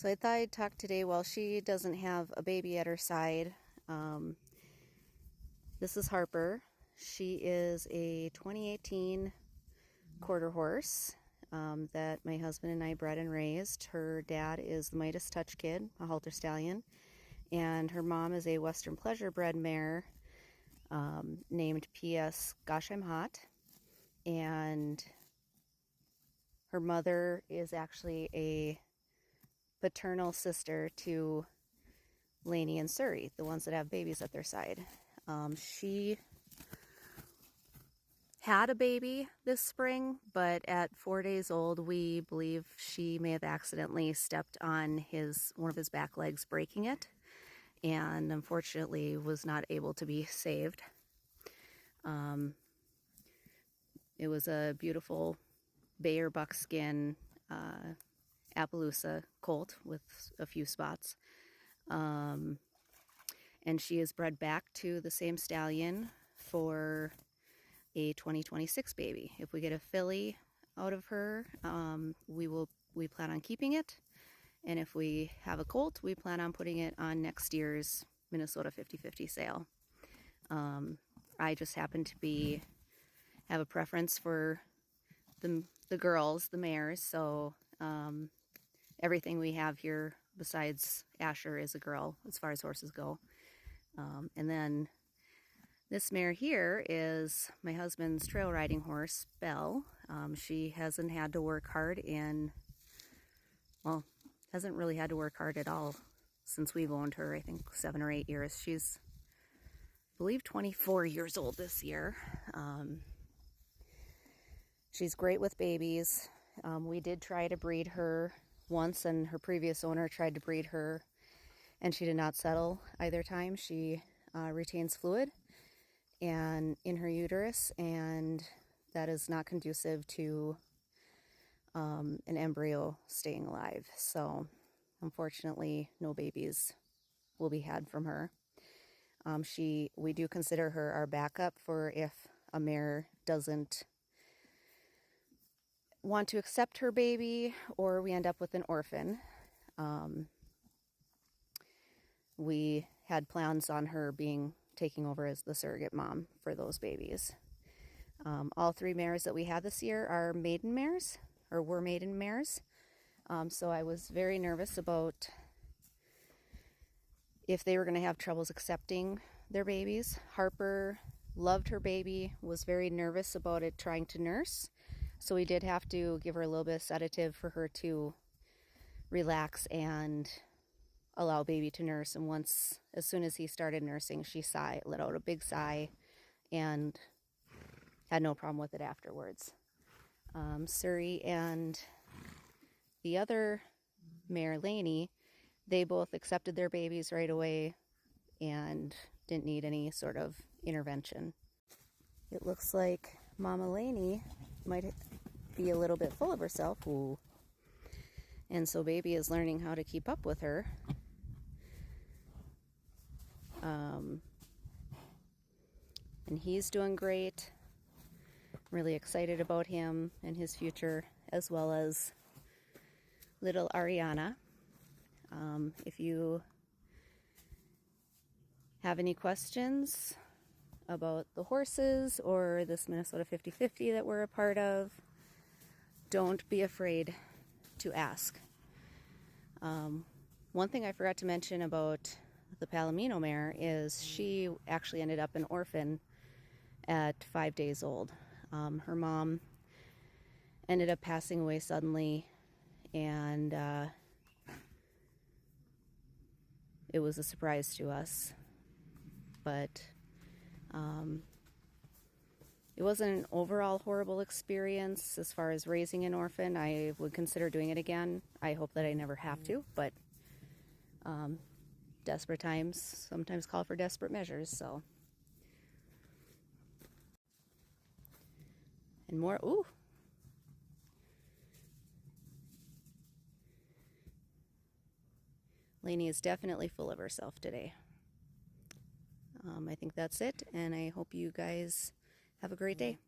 So I thought I'd talk today while she doesn't have a baby at her side. This is Harper. She is a 2018 quarter horse that my husband and I bred and raised. Her dad is the Midas Touch Kid, a halter stallion, and her mom is a Western Pleasure bred mare named P.S. Gosh I'm Hot, and her mother is actually a paternal sister to Lainey and Surrey, the ones that have babies at their side. She had a baby this spring, but at 4 days old, we believe she may have accidentally stepped on one of his back legs, breaking it, and unfortunately was not able to be saved. It was a beautiful Bayer buckskin Appaloosa colt with a few spots. And she is bred back to the same stallion for a 2026 baby. If we get a filly out of her, we plan on keeping it. And if we have a colt, we plan on putting it on next year's Minnesota 50/50 sale. I just happen to have a preference for the girls, the mares, so everything we have here besides Asher is a girl as far as horses go. And then this mare here is my husband's trail riding horse, Belle. She hasn't had to work hard hasn't really had to work hard at all since we've owned her, I think 7 or 8 years. She's, I believe, 24 years old this year. She's great with babies. We did try to breed her once, and her previous owner tried to breed her, and she did not settle either time. She retains fluid and in her uterus, and that is not conducive to an embryo staying alive. So unfortunately, no babies will be had from her. We do consider her our backup for if a mare doesn't want to accept her baby or we end up with an orphan. We had plans on her taking over as the surrogate mom for those babies. All 3 mares that we had this year are maiden mares, or were maiden mares. So I was very nervous about if they were going to have troubles accepting their babies. Harper loved her baby, was very nervous about it trying to nurse. So we did have to give her a little bit of sedative for her to relax and allow baby to nurse. And as soon as he started nursing, she let out a big sigh and had no problem with it afterwards. Surrey and the other mare, Lainey, they both accepted their babies right away and didn't need any sort of intervention. It looks like Mama Lainey might be a little bit full of herself. Ooh. And so baby is learning how to keep up with her. And he's doing great. I'm really excited about him and his future, as well as little Ariana. If you have any questions about the horses or this Minnesota 50/50 that we're a part of, don't be afraid to ask. One thing I forgot to mention about the Palomino mare is she actually ended up an orphan at 5 days old. Her mom ended up passing away suddenly, and it was a surprise to us. But it wasn't an overall horrible experience as far as raising an orphan. I would consider doing it again. I hope that I never have to, but desperate times sometimes call for desperate measures, so. And more, ooh. Lainey is definitely full of herself today. I think that's it, and I hope you guys have a great day.